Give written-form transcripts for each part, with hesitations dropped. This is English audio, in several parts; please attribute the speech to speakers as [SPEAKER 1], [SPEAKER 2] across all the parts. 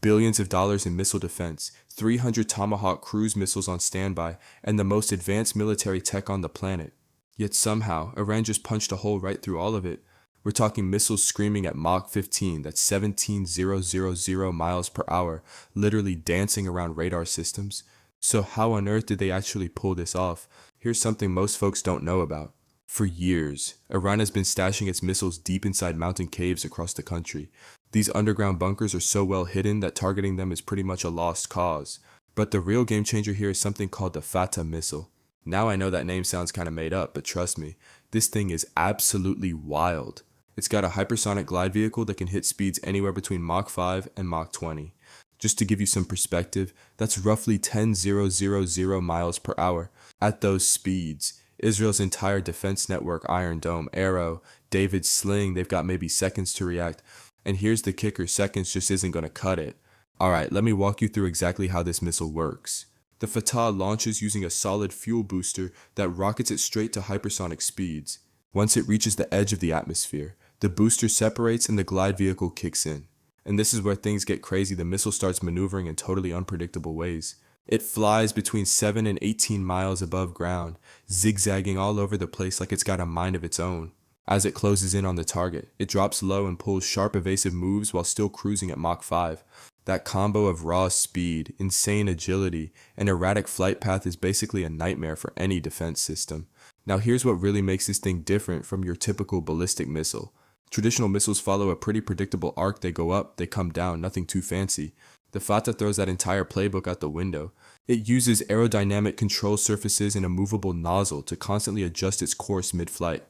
[SPEAKER 1] billions of dollars in missile defense, 300 Tomahawk cruise missiles on standby, and the most advanced military tech on the planet. Yet somehow, Iran just punched a hole right through all of it. We're talking missiles screaming at Mach 15, that's 17,000 miles per hour, literally dancing around radar systems. So how on earth did they actually pull this off? Here's something most folks don't know about. For years, Iran has been stashing its missiles deep inside mountain caves across the country. These underground bunkers are so well hidden that targeting them is pretty much a lost cause. But the real game changer here is something called the Fattah missile. Now I know that name sounds kind of made up, but trust me, this thing is absolutely wild. It's got a hypersonic glide vehicle that can hit speeds anywhere between Mach 5 and Mach 20. Just to give you some perspective, that's roughly 10,000 miles per hour. At those speeds, Israel's entire defense network, Iron Dome, Arrow, David's Sling, they've got maybe seconds to react. And here's the kicker, seconds just isn't going to cut it. Alright, let me walk you through exactly how this missile works. The Fattah launches using a solid fuel booster that rockets it straight to hypersonic speeds. Once it reaches the edge of the atmosphere, the booster separates and the glide vehicle kicks in. And this is where things get crazy. The missile starts maneuvering in totally unpredictable ways. It flies between 7 and 18 miles above ground, zigzagging all over the place like it's got a mind of its own. As it closes in on the target, it drops low and pulls sharp evasive moves while still cruising at Mach 5. That combo of raw speed, insane agility, and erratic flight path is basically a nightmare for any defense system. Now here's what really makes this thing different from your typical ballistic missile. Traditional missiles follow a pretty predictable arc. They go up, they come down, nothing too fancy. The Fattah throws that entire playbook out the window. It uses aerodynamic control surfaces and a movable nozzle to constantly adjust its course mid-flight.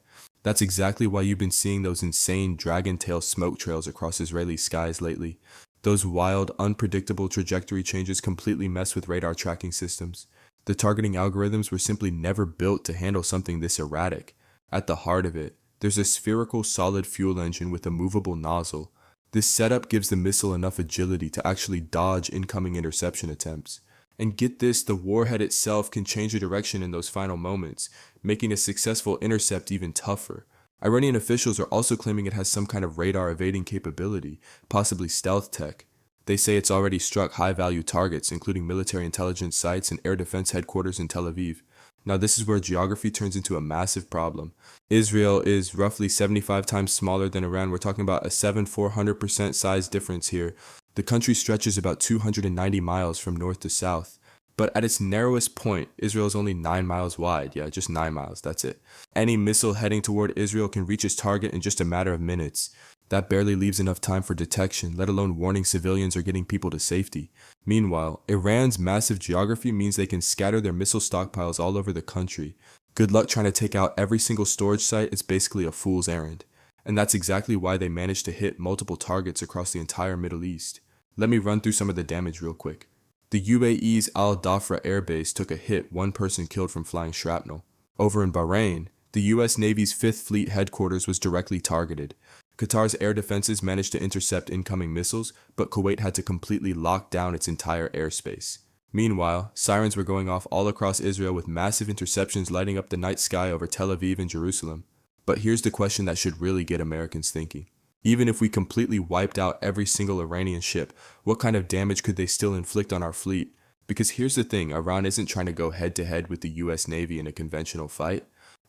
[SPEAKER 1] That's exactly why you've been seeing those insane dragon tail smoke trails across Israeli skies lately. Those wild, unpredictable trajectory changes completely mess with radar tracking systems. The targeting algorithms were simply never built to handle something this erratic. At the heart of it, there's a spherical solid fuel engine with a movable nozzle. This setup gives the missile enough agility to actually dodge incoming interception attempts. And get this, the warhead itself can change the direction in those final moments, making a successful intercept even tougher. Iranian officials are also claiming it has some kind of radar evading capability, possibly stealth tech. They say it's already struck high-value targets, including military intelligence sites and air defense headquarters in Tel Aviv. Now this is where geography turns into a massive problem. Israel is roughly 75 times smaller than Iran. We're talking about a 700% size difference here. The country stretches about 290 miles from north to south. But at its narrowest point, Israel is only 9 miles wide. Yeah, just 9 miles, that's it. Any missile heading toward Israel can reach its target in just a matter of minutes. That barely leaves enough time for detection, let alone warning civilians or getting people to safety. Meanwhile, Iran's massive geography means they can scatter their missile stockpiles all over the country. Good luck trying to take out every single storage site. It's basically a fool's errand. And that's exactly why they managed to hit multiple targets across the entire Middle East. Let me run through some of the damage real quick. The UAE's Al Dhafra Air Base took a hit, 1 person killed from flying shrapnel. Over in Bahrain, the US Navy's 5th Fleet headquarters was directly targeted. Qatar's air defenses managed to intercept incoming missiles, but Kuwait had to completely lock down its entire airspace. Meanwhile, sirens were going off all across Israel with massive interceptions lighting up the night sky over Tel Aviv and Jerusalem. But here's the question that should really get Americans thinking. Even if we completely wiped out every single Iranian ship, what kind of damage could they still inflict on our fleet? Because here's the thing, Iran isn't trying to go head-to-head with the US Navy in a conventional fight.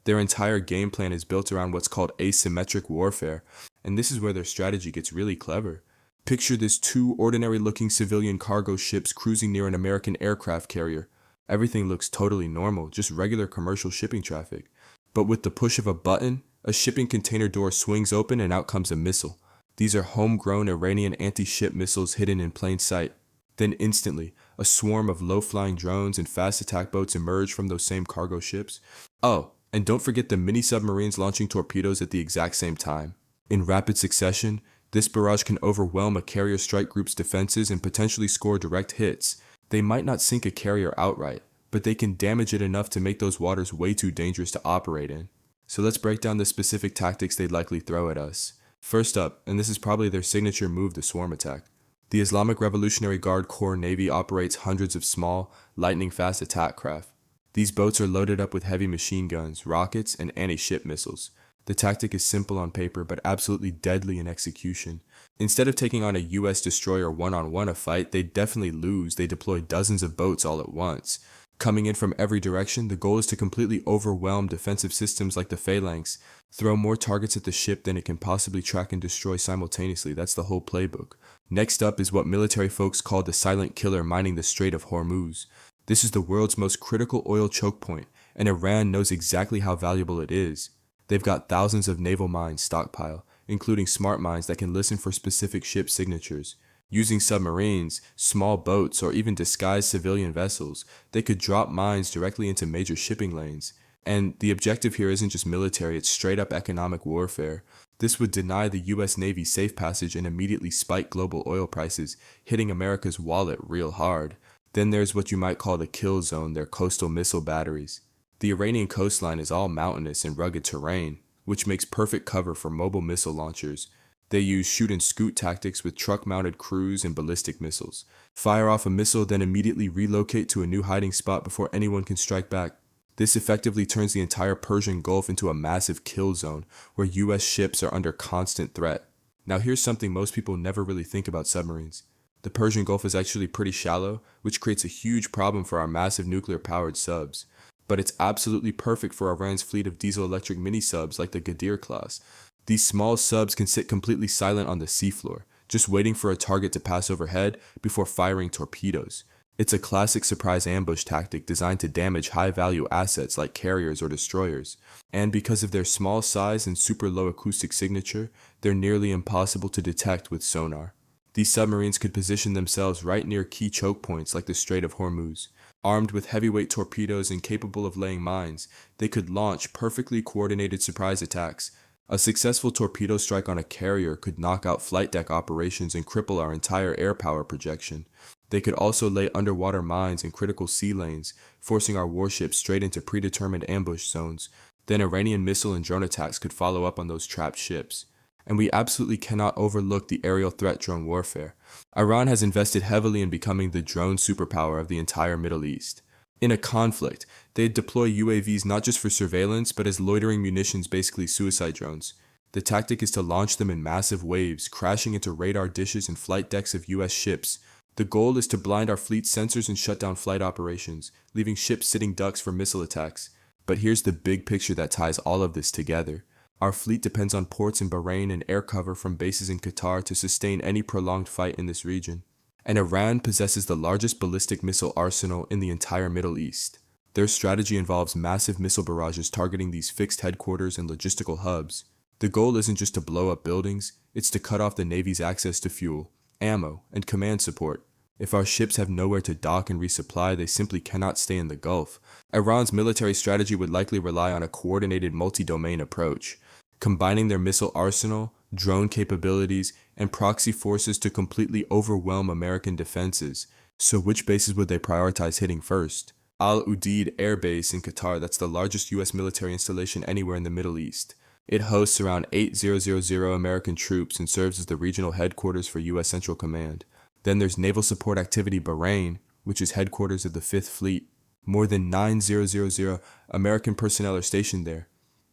[SPEAKER 1] Their entire game plan is built around what's called asymmetric warfare, and this is where their strategy gets really clever. Picture this 2 ordinary-looking civilian cargo ships cruising near an American aircraft carrier. Everything looks totally normal, just regular commercial shipping traffic. But with the push of a button, a shipping container door swings open and out comes a missile. These are homegrown Iranian anti-ship missiles hidden in plain sight. Then instantly, a swarm of low-flying drones and fast attack boats emerge from those same cargo ships. Oh, and don't forget the mini-submarines launching torpedoes at the exact same time. In rapid succession, this barrage can overwhelm a carrier strike group's defenses and potentially score direct hits. They might not sink a carrier outright, but they can damage it enough to make those waters way too dangerous to operate in. So let's break down the specific tactics they'd likely throw at us. First up, and this is probably their signature move, the swarm attack. The Islamic Revolutionary Guard Corps Navy operates hundreds of small, lightning-fast attack craft. These boats are loaded up with heavy machine guns, rockets, and anti-ship missiles. The tactic is simple on paper, but absolutely deadly in execution. Instead of taking on a US destroyer one-on-one a fight, they'd definitely lose. They deploy dozens of boats all at once. Coming in from every direction, the goal is to completely overwhelm defensive systems like the Phalanx, throw more targets at the ship than it can possibly track and destroy simultaneously. That's the whole playbook. Next up is what military folks call the silent killer mining the Strait of Hormuz. This is the world's most critical oil choke point, and Iran knows exactly how valuable it is. They've got thousands of naval mines stockpile, including smart mines that can listen for specific ship signatures. Using submarines, small boats, or even disguised civilian vessels, they could drop mines directly into major shipping lanes. And the objective here isn't just military, it's straight up economic warfare. This would deny the US Navy safe passage and immediately spike global oil prices, hitting America's wallet real hard. Then there's what you might call the kill zone, their coastal missile batteries. The Iranian coastline is all mountainous and rugged terrain, which makes perfect cover for mobile missile launchers. They use shoot and scoot tactics with truck-mounted cruise and ballistic missiles. Fire off a missile, then immediately relocate to a new hiding spot before anyone can strike back. This effectively turns the entire Persian Gulf into a massive kill zone, where US ships are under constant threat. Now here's something most people never really think about submarines. The Persian Gulf is actually pretty shallow, which creates a huge problem for our massive nuclear-powered subs. But it's absolutely perfect for Iran's fleet of diesel-electric mini-subs like the Ghadir class. These small subs can sit completely silent on the seafloor, just waiting for a target to pass overhead before firing torpedoes. It's a classic surprise ambush tactic designed to damage high-value assets like carriers or destroyers. And because of their small size and super low acoustic signature, they're nearly impossible to detect with sonar. These submarines could position themselves right near key choke points like the Strait of Hormuz. Armed with heavyweight torpedoes and capable of laying mines, they could launch perfectly coordinated surprise attacks. A successful torpedo strike on a carrier could knock out flight deck operations and cripple our entire air power projection. They could also lay underwater mines in critical sea lanes, forcing our warships straight into predetermined ambush zones. Then Iranian missile and drone attacks could follow up on those trapped ships. And we absolutely cannot overlook the aerial threat drone warfare. Iran has invested heavily in becoming the drone superpower of the entire Middle East. In a conflict, they'd deploy UAVs not just for surveillance, but as loitering munitions, basically suicide drones. The tactic is to launch them in massive waves, crashing into radar dishes and flight decks of US ships. The goal is to blind our fleet's sensors and shut down flight operations, leaving ships sitting ducks for missile attacks. But here's the big picture that ties all of this together. Our fleet depends on ports in Bahrain and air cover from bases in Qatar to sustain any prolonged fight in this region. And Iran possesses the largest ballistic missile arsenal in the entire Middle East. Their strategy involves massive missile barrages targeting these fixed headquarters and logistical hubs. The goal isn't just to blow up buildings, it's to cut off the Navy's access to fuel, ammo, and command support. If our ships have nowhere to dock and resupply, they simply cannot stay in the Gulf. Iran's military strategy would likely rely on a coordinated multi-domain approach, combining their missile arsenal, drone capabilities, and proxy forces to completely overwhelm American defenses. So which bases would they prioritize hitting first? Al Udeid Air Base in Qatar, that's the largest US military installation anywhere in the Middle East. It hosts around 8,000 American troops and serves as the regional headquarters for US Central Command. Then there's Naval Support Activity Bahrain, which is headquarters of the 5th Fleet. More than 9,000 American personnel are stationed there.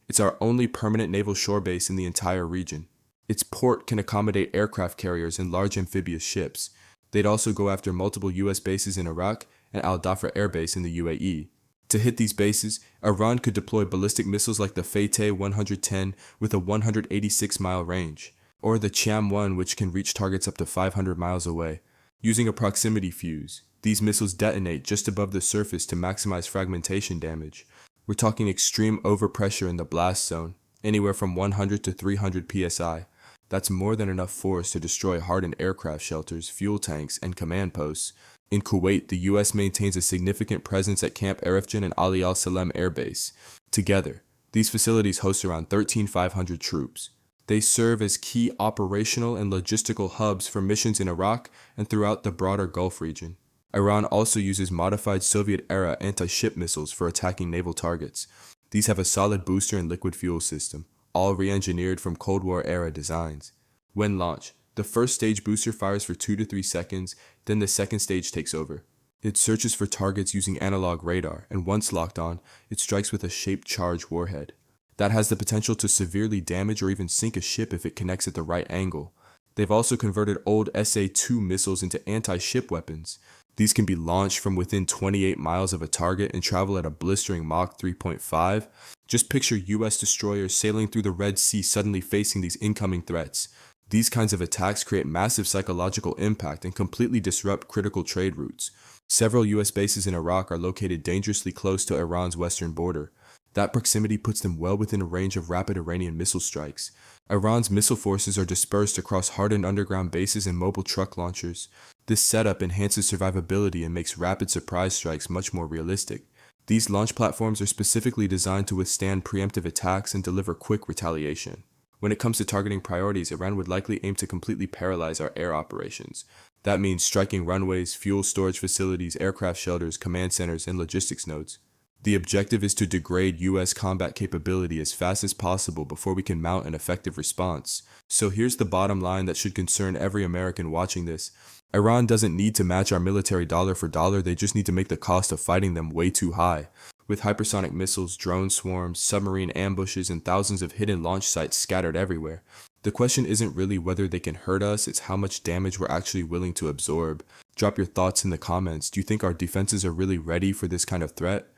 [SPEAKER 1] It's our only permanent naval shore base in the entire region. Its port can accommodate aircraft carriers and large amphibious ships. They'd also go after multiple US bases in Iraq and Al Dhafra Air Base in the UAE. To hit these bases, Iran could deploy ballistic missiles like the Fattah 110 with a 186-mile range, or the Cham-1, which can reach targets up to 500 miles away. Using a proximity fuse, these missiles detonate just above the surface to maximize fragmentation damage. We're talking extreme overpressure in the blast zone, anywhere from 100 to 300 psi. That's more than enough force to destroy hardened aircraft shelters, fuel tanks, and command posts. In Kuwait, the US maintains a significant presence at Camp Arifjan and Ali Al Salem Air Base. Together, these facilities host around 13,500 troops. They serve as key operational and logistical hubs for missions in Iraq and throughout the broader Gulf region. Iran also uses modified Soviet-era anti-ship missiles for attacking naval targets. These have a solid booster and liquid fuel system, all re-engineered from Cold War-era designs. When launched, the first stage booster fires for 2 to 3 seconds, then the second stage takes over. It searches for targets using analog radar, and once locked on, it strikes with a shaped charge warhead. that has the potential to severely damage or even sink a ship if it connects at the right angle. They've also converted old SA-2 missiles into anti-ship weapons. These can be launched from within 28 miles of a target and travel at a blistering Mach 3.5. Just picture US destroyers sailing through the Red Sea suddenly facing these incoming threats. These kinds of attacks create massive psychological impact and completely disrupt critical trade routes. Several US bases in Iraq are located dangerously close to Iran's western border. That proximity puts them well within a range of rapid Iranian missile strikes. Iran's missile forces are dispersed across hardened underground bases and mobile truck launchers. This setup enhances survivability and makes rapid surprise strikes much more realistic. These launch platforms are specifically designed to withstand preemptive attacks and deliver quick retaliation. When it comes to targeting priorities, Iran would likely aim to completely paralyze our air operations. That means striking runways, fuel storage facilities, aircraft shelters, command centers, and logistics nodes. The objective is to degrade US combat capability as fast as possible before we can mount an effective response. So here's the bottom line that should concern every American watching this. Iran doesn't need to match our military dollar for dollar, they just need to make the cost of fighting them way too high. With hypersonic missiles, drone swarms, submarine ambushes, and thousands of hidden launch sites scattered everywhere, the question isn't really whether they can hurt us, it's how much damage we're actually willing to absorb. Drop your thoughts in the comments. Do you think our defenses are really ready for this kind of threat?